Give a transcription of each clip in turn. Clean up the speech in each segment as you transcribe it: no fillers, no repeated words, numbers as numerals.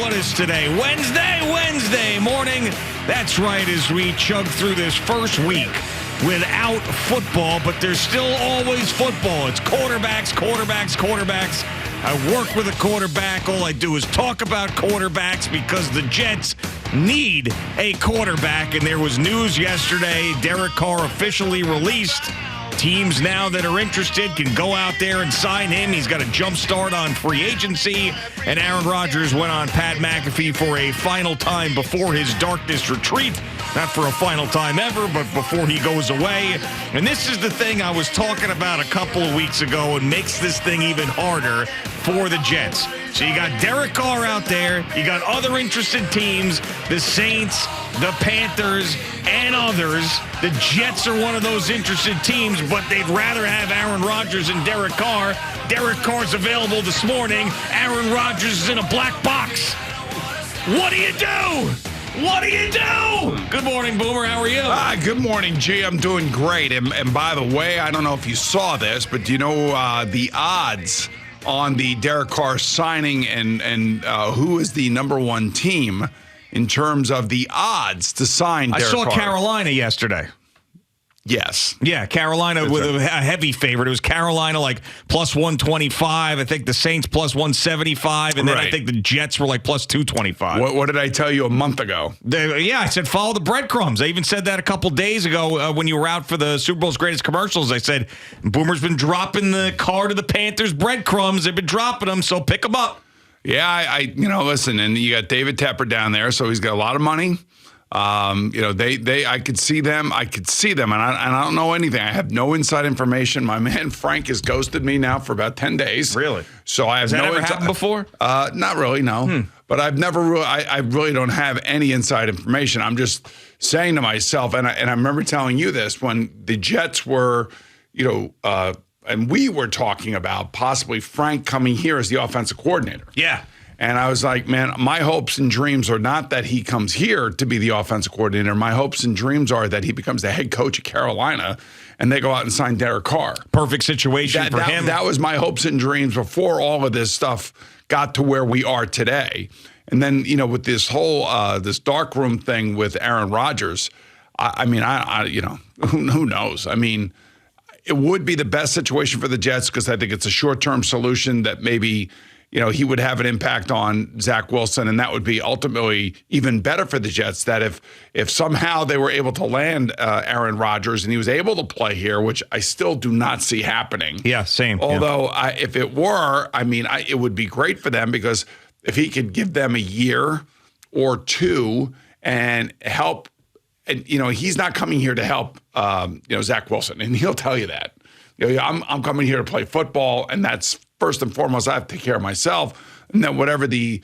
what is today? Wednesday morning. That's right, as we chug through this first week without football, but there's still always football. It's quarterbacks. I work with a quarterback. All I do is talk about quarterbacks because the Jets need a quarterback, and there was news yesterday. Derek Carr officially released. Teams now that are interested can go out there and sign him. He's got a jump start on free agency. And Aaron Rodgers went on Pat McAfee for a final time before his darkness retreat. Not for a final time ever, but before he goes away. And this is the thing I was talking about a couple of weeks ago and makes this thing even harder for the Jets. So you got Derek Carr out there. You got other interested teams, the Saints, the Panthers, and others. The Jets are one of those interested teams, but they'd rather have Aaron Rodgers and Derek Carr. Derek Carr's available this morning. Aaron Rodgers is in a black box. What do you do? What do you do? Good morning, Boomer. How are you? Good morning, G. I'm doing great. And by the way, I don't know if you saw this, but do you know the odds on the Derek Carr signing and who is the number one team in terms of the odds to sign Derek Carr? I saw Carolina yesterday. Yes. Yeah, Carolina That's with right. a heavy favorite. It was Carolina like plus 125. I think the Saints plus 175. And then I think the Jets were like plus 225. What did I tell you a month ago? I said follow the breadcrumbs. I even said that a couple days ago when you were out for the Super Bowl's greatest commercials. I said, Boomer's been dropping the Carr to the Panthers breadcrumbs. They've been dropping them, so pick them up. Yeah, listen, and you got David Tepper down there, so he's got a lot of money. I could see them, and I don't know anything. I have no inside information. My man Frank has ghosted me now for about 10 days. Really? So I have Has that ever happened before? Not really, no. But I've never really, I really don't have any inside information. I'm just saying to myself, and I remember telling you this when the Jets were, and we were talking about possibly Frank coming here as the offensive coordinator. Yeah. And I was like, man, my hopes and dreams are not that he comes here to be the offensive coordinator. My hopes and dreams are that he becomes the head coach of Carolina and they go out and sign Derek Carr. Perfect situation for him. That was my hopes and dreams before all of this stuff got to where we are today. And then, with this whole this dark room thing with Aaron Rodgers, who knows? I mean, it would be the best situation for the Jets because I think it's a short-term solution that maybe – he would have an impact on Zach Wilson, and that would be ultimately even better for the Jets, that if somehow they were able to land Aaron Rodgers and he was able to play here, which I still do not see happening. Yeah, same. Although if it were, it would be great for them because if he could give them a year or two and help, and he's not coming here to help Zach Wilson, and he'll tell you that. I'm coming here to play football, and that's first and foremost. I have to take care of myself, and then whatever the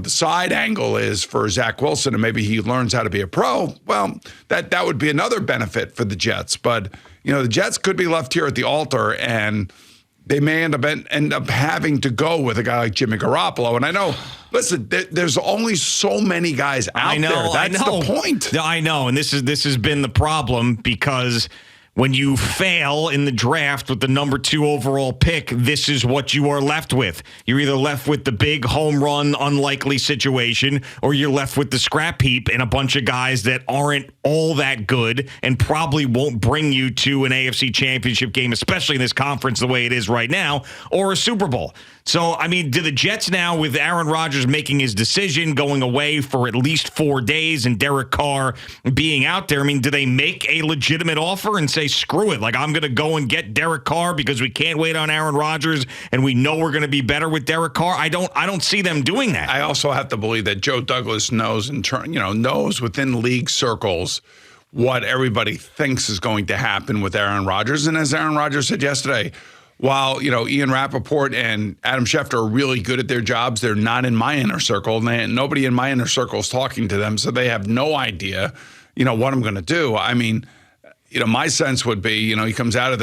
side angle is for Zach Wilson, and maybe he learns how to be a pro. Well, that would be another benefit for the Jets. But the Jets could be left here at the altar, and they may end up having to go with a guy like Jimmy Garoppolo. And I know, listen, there's only so many guys out there. That's the point. I know, and this has been the problem because when you fail in the draft with the number 2 overall pick, this is what you are left with. You're either left with the big home run, unlikely situation, or you're left with the scrap heap and a bunch of guys that aren't all that good and probably won't bring you to an AFC championship game, especially in this conference the way it is right now, or a Super Bowl. So, do the Jets now, with Aaron Rodgers making his decision, going away for at least 4 days, and Derek Carr being out there, do they make a legitimate offer and say, screw it, I'm going to go and get Derek Carr because we can't wait on Aaron Rodgers and we know we're going to be better with Derek Carr? I don't see them doing that. I also have to believe that Joe Douglas knows knows within league circles what everybody thinks is going to happen with Aaron Rodgers. And as Aaron Rodgers said yesterday, while, Ian Rappaport and Adam Schefter are really good at their jobs, they're not in my inner circle. And nobody in my inner circle is talking to them, so they have no idea, what I'm going to do. My sense would be, he comes out of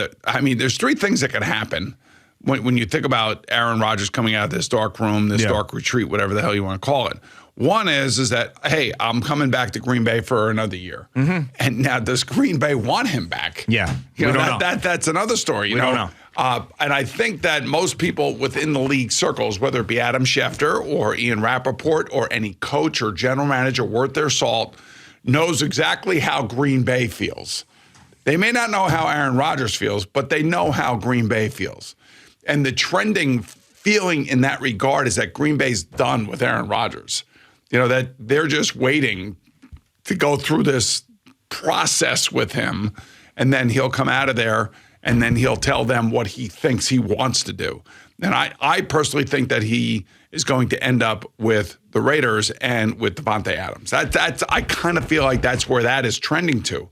there's 3 things that can happen when you think about Aaron Rodgers coming out of this dark room, this dark retreat, whatever the hell you want to call it. One is that, hey, I'm coming back to Green Bay for another year. Mm-hmm. And now, does Green Bay want him back? Yeah. We don't know. That's another story. We don't know. And I think that most people within the league circles, whether it be Adam Schefter or Ian Rappaport or any coach or general manager worth their salt, knows exactly how Green Bay feels. They may not know how Aaron Rodgers feels, but they know how Green Bay feels. And the trending feeling in that regard is that Green Bay's done with Aaron Rodgers. That they're just waiting to go through this process with him, and then he'll come out of there, and then he'll tell them what he thinks he wants to do. And I personally think that he is going to end up with the Raiders and with Davante Adams. I kind of feel like that's where that is trending to.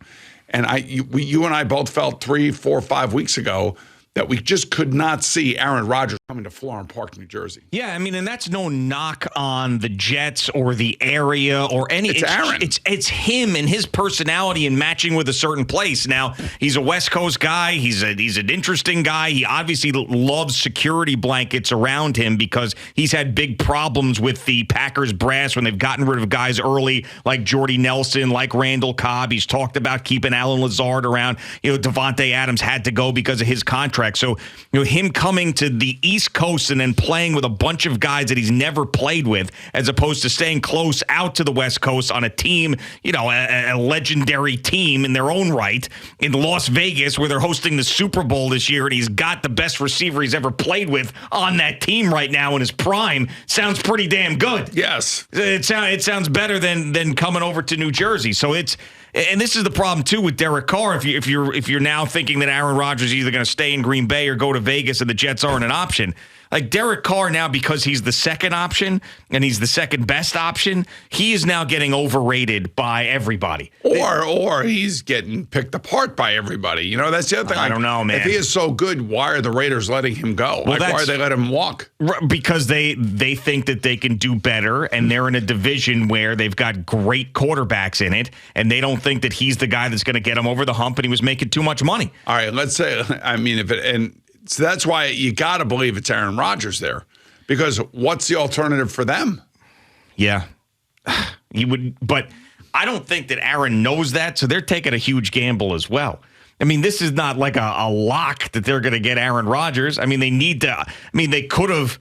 And you and I both felt 3, 4, 5 weeks ago that we just could not see Aaron Rodgers coming to Florham Park, New Jersey. Yeah, I mean, and that's no knock on the Jets or the area or any. It's Aaron. It's him and his personality and matching with a certain place. Now, he's a West Coast guy. He's an interesting guy. He obviously loves security blankets around him because he's had big problems with the Packers brass when they've gotten rid of guys early like Jordy Nelson, like Randall Cobb. He's talked about keeping Alan Lazard around. Davante Adams had to go because of his contract. So, him coming to the East Coast and then playing with a bunch of guys that he's never played with, as opposed to staying close out to the West Coast on a team, a legendary team in their own right in Las Vegas, where they're hosting the Super Bowl this year, and he's got the best receiver he's ever played with on that team right now in his prime. Sounds pretty damn good. Yes. It sounds better than coming over to New Jersey. So and this is the problem too with Derek Carr. If you're now thinking that Aaron Rodgers is either going to stay in Green Bay or go to Vegas and the Jets aren't an option, like Derek Carr now, because he's the second option and he's the second best option, he is now getting overrated by everybody. Or he's getting picked apart by everybody. That's the other thing. I don't know, man. If he is so good, why are the Raiders letting him go? Why are they letting him walk? Because they think that they can do better, and they're in a division where they've got great quarterbacks in it, and they don't think that he's the guy that's going to get him over the hump, and he was making too much money. All right, let's say, so that's why you got to believe it's Aaron Rodgers there, because what's the alternative for them? Yeah, he would, but I don't think that Aaron knows that, so they're taking a huge gamble as well. I mean, this is not like a lock that they're going to get Aaron Rodgers. I mean, they could have.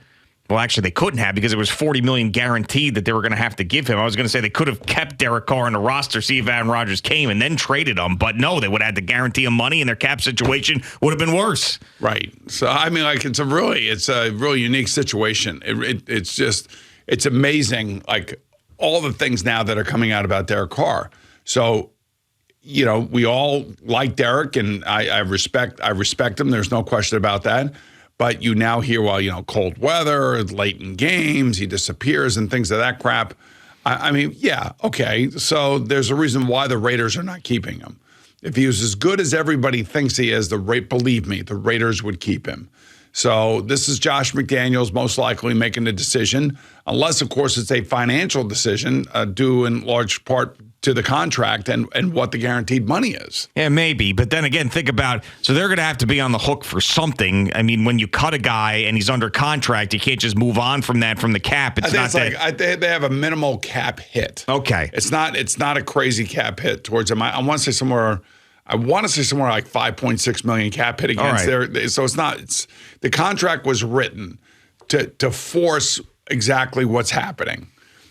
Well, actually, they couldn't have because it was $40 million guaranteed that they were going to have to give him. I was going to say they could have kept Derek Carr in the roster, see if Aaron Rodgers came, and then traded him. But no, they would have had to guarantee him money, and their cap situation would have been worse. Right. So I mean, like it's a really unique situation. It's amazing, like all the things now that are coming out about Derek Carr. So, we all like Derek, and I respect him. There's no question about that. But you now hear, cold weather, late in games, he disappears and things of that crap. I mean, yeah, okay. So there's a reason why the Raiders are not keeping him. If he was as good as everybody thinks he is, believe me, the Raiders would keep him. So this is Josh McDaniels most likely making the decision, unless, of course, it's a financial decision due in large part to the contract and what the guaranteed money is. Yeah, maybe. But then again, think about, so they're going to have to be on the hook for something. I mean, when you cut a guy and he's under contract, you can't just move on from that from the cap. They have a minimal cap hit. Okay. It's not a crazy cap hit towards him. I want to say somewhere like 5.6 million cap hit against there. So the contract was written to force exactly what's happening.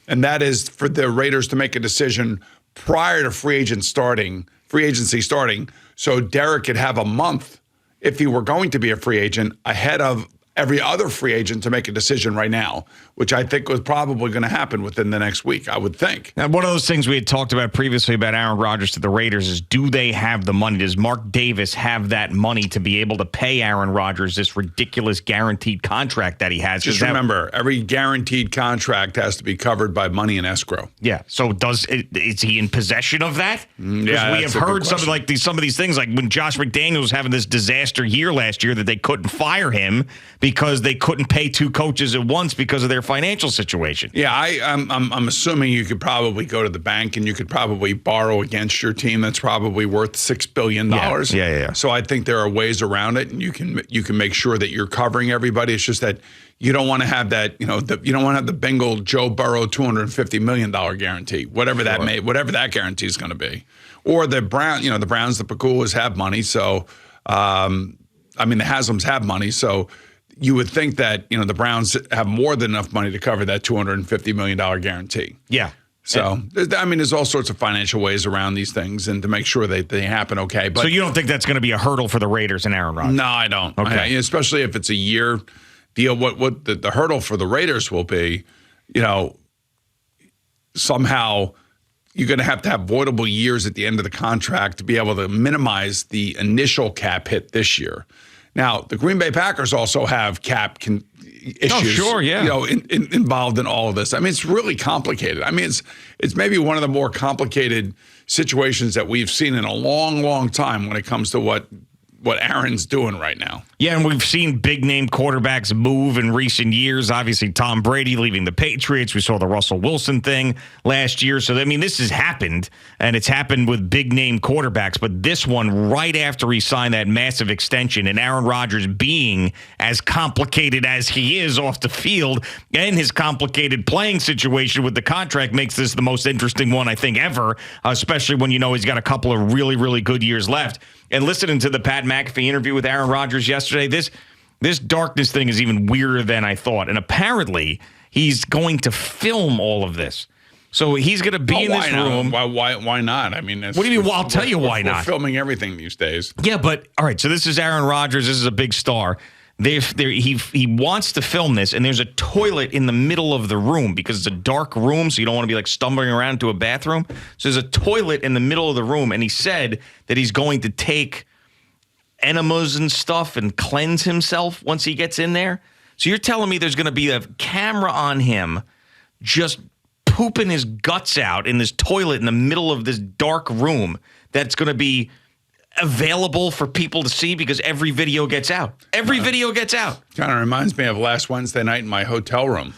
And that is for the Raiders to make a decision prior to free agency starting, so Derek could have a month, if he were going to be a free agent, ahead of every other free agent to make a decision right now, which I think was probably going to happen within the next week, I would think. Now, one of those things we had talked about previously about Aaron Rodgers to the Raiders is, do they have the money? Does Mark Davis have that money to be able to pay Aaron Rodgers this ridiculous guaranteed contract that he has? Just remember, every guaranteed contract has to be covered by money in escrow. Yeah. So is he in possession of that? Yeah, we have heard some of these things, like when Josh McDaniels was having this disaster year last year that they couldn't fire him because they couldn't pay two coaches at once because of their financial situation. Yeah, I'm assuming you could probably go to the bank and you could probably borrow against your team that's probably worth $6 billion. Yeah. So I think there are ways around it, and you can make sure that you're covering everybody. It's just that you don't want to have that, you don't want to have the Bengal Joe Burrow $250 million guarantee, whatever that guarantee is going to be. Or the Browns, the Paculas have money, so I mean, the Haslams have money, so you would think that, the Browns have more than enough money to cover that $250 million guarantee. Yeah. So, there's all sorts of financial ways around these things and to make sure that they happen okay. But so you don't think that's going to be a hurdle for the Raiders and Aaron Rodgers? No, I don't. Okay. Especially if it's a year deal. What the hurdle for the Raiders will be, somehow you're going to have voidable years at the end of the contract to be able to minimize the initial cap hit this year. Now, the Green Bay Packers also have cap issues. Oh, sure, yeah. Involved in all of this. I mean, it's really complicated. I mean, it's maybe one of the more complicated situations that we've seen in a long, long time when it comes to what Aaron's doing right now. Yeah, and we've seen big-name quarterbacks move in recent years. Obviously, Tom Brady leaving the Patriots. We saw the Russell Wilson thing last year. So, I mean, this has happened, and it's happened with big-name quarterbacks. But this one, right after he signed that massive extension, and Aaron Rodgers being as complicated as he is off the field, and his complicated playing situation with the contract makes this the most interesting one, I think, ever, especially when he's got a couple of really, really good years left. And listening to the Pat McAfee interview with Aaron Rodgers yesterday, this darkness thing is even weirder than I thought. And apparently, he's going to film all of this. So he's going to be in this room. Why not? I mean, what do you mean? Well, I'll tell you why not. We're filming everything these days. Yeah, but all right. So this is Aaron Rodgers. This is a big star. He wants to film this, and there's a toilet in the middle of the room because it's a dark room, so you don't want to be like stumbling around into a bathroom. So there's a toilet in the middle of the room, and he said that he's going to take enemas and stuff and cleanse himself once he gets in there. So you're telling me there's going to be a camera on him just pooping his guts out in this toilet in the middle of this dark room that's going to be available for people to see because every video gets out. Every video gets out. Kind of reminds me of last Wednesday night in my hotel room.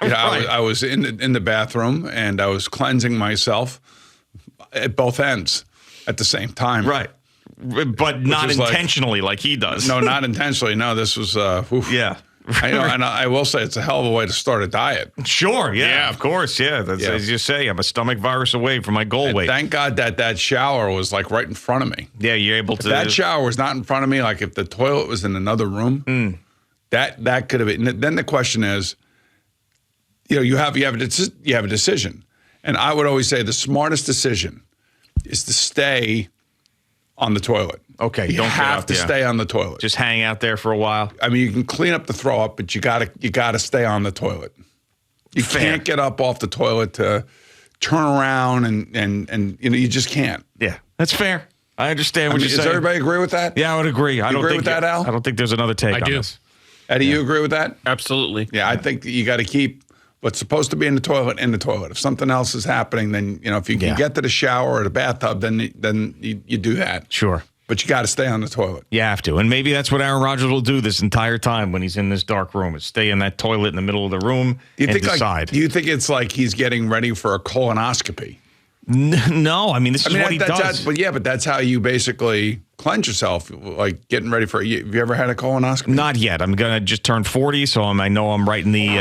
Right. I was in the bathroom and I was cleansing myself at both ends at the same time. Right. But not intentionally like he does. No, not intentionally. No, this was yeah. And I will say it's a hell of a way to start a diet. Sure, yeah. Of course, yeah. That's, as you say, I'm a stomach virus away from my goal weight. Thank God that shower was like right in front of me. Yeah, you're able to. If that shower was not in front of me, like if the toilet was in another room, that could have been. Then the question is, you have a decision, and I would always say the smartest decision is to stay on the toilet. Okay, you have to stay on the toilet. Just hang out there for a while. I mean, you can clean up the throw up, but you gotta stay on the toilet. You can't get up off the toilet to turn around and you just can't. Yeah, that's fair. I understand what you're saying. Does everybody agree with that? Yeah, I would agree. I don't agree think with that, Al? I don't think there's another take on this. Eddie, you agree with that? Absolutely. Yeah, I think you got to keep what's supposed to be in the toilet. If something else is happening, then if you can get to the shower or the bathtub, then you do that. Sure. But you got to stay on the toilet. You have to. And maybe that's what Aaron Rodgers will do this entire time when he's in this dark room, is stay in that toilet in the middle of the room and decide. Do you think it's like he's getting ready for a colonoscopy? No. I mean, this is what he does. But that's how you basically cleanse yourself, like getting ready for have you ever had a colonoscopy? Not yet. I'm going to just turn 40, so I know I'm right in the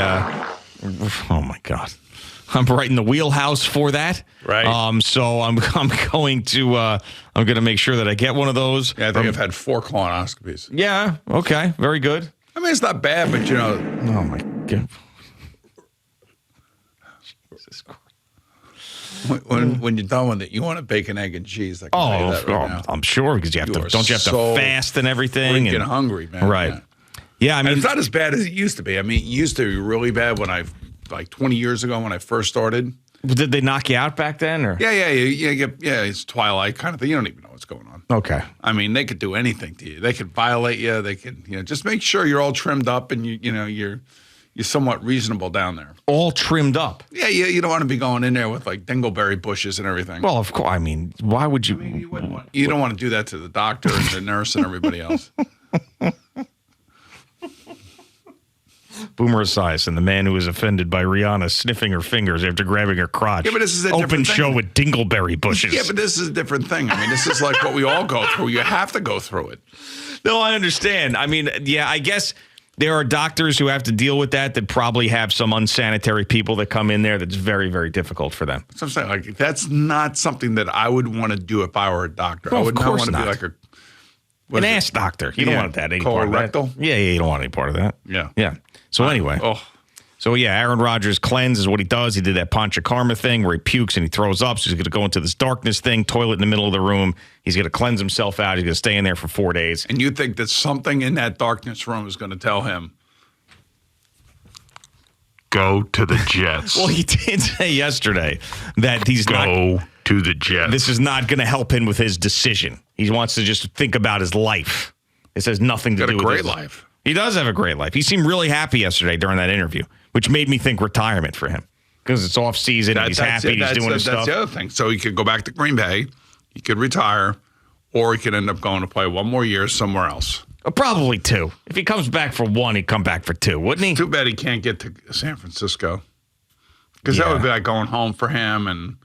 oh, my God. I'm right in the wheelhouse for that. Right. So I'm going to make sure that I get one of those. Yeah, I think I've had 4 colonoscopies. Yeah. Okay. Very good. I mean, it's not bad, but Oh my God. Jesus Christ. When you're done with it, you want a bacon, egg, and cheese. I can tell you that right now. I'm sure because you have to. Don't you have to fast and everything? Freaking hungry, man. Right. Yeah. I mean, and it's not as bad as it used to be. I mean, it used to be really bad like 20 years ago when I first started. Did they knock you out back then? Or? Yeah. It's Twilight kind of thing. You don't even know what's going on. Okay. I mean, they could do anything to you. They could violate you. They could, just make sure you're all trimmed up and you're somewhat reasonable down there. All trimmed up. Yeah. You don't want to be going in there with like dingleberry bushes and everything. Well, of course. I mean, why would you? You don't want to do that to the doctor and the nurse and everybody else. Boomer Esiason, the man who was offended by Rihanna sniffing her fingers after grabbing her crotch. Yeah, but this is a open different show thing. With dingleberry bushes. Yeah, but this is a different thing. I mean, this is like what we all go through. You have to go through it. No, I understand. I mean, yeah, I guess there are doctors who have to deal with that probably have some unsanitary people that come in there that's very, very difficult for them. So I'm saying, like, that's not something that I would want to do if I were a doctor. Well, I would of course not want to not. be like An ass doctor. You don't want that. Any part of that. Colorectal? Yeah, you don't want any part of that. Yeah. Yeah. So anyway. So, Aaron Rodgers cleanse is what he does. He did that panchakarma thing where he pukes and he throws up. So he's going to go into this darkness thing, toilet in the middle of the room. He's going to cleanse himself out. He's going to stay in there for 4 days. And you think that something in that darkness room is going to tell him, go to the Jets. Well, he did say yesterday that he's go to the Jets. This is not going to help him with his decision. He wants to just think about his life. This has nothing to do with a great life. He does have a great life. He seemed really happy yesterday during that interview, which made me think retirement for him because it's off season. He's happy. He's doing his stuff. That's the other thing. So he could go back to Green Bay. He could retire, or he could end up going to play one more year somewhere else. Probably 2. If he comes back for 1, he'd come back for 2, wouldn't he? Too bad he can't get to San Francisco because that would be like going home for him, and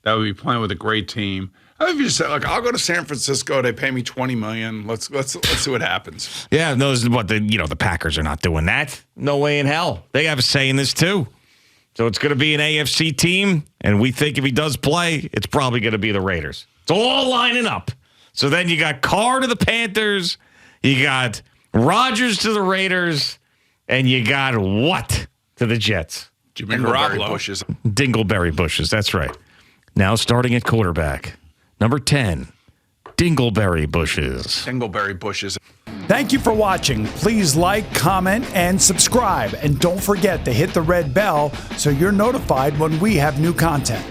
that would be playing with a great team. I mean, if you just said, like, I'll go to San Francisco. They pay me $20 million. Let's see what happens. Yeah, the Packers are not doing that. No way in hell. They have a say in this too. So it's going to be an AFC team, and we think if he does play, it's probably going to be the Raiders. It's all lining up. So then you got Carr to the Panthers, you got Rodgers to the Raiders, and you got what to the Jets? Dingleberry bushes. Dingleberry bushes. That's right. Now starting at quarterback. Number 10, Dingleberry bushes. Dingleberry bushes. Thank you for watching. Please like, comment, and subscribe. And don't forget to hit the red bell so you're notified when we have new content.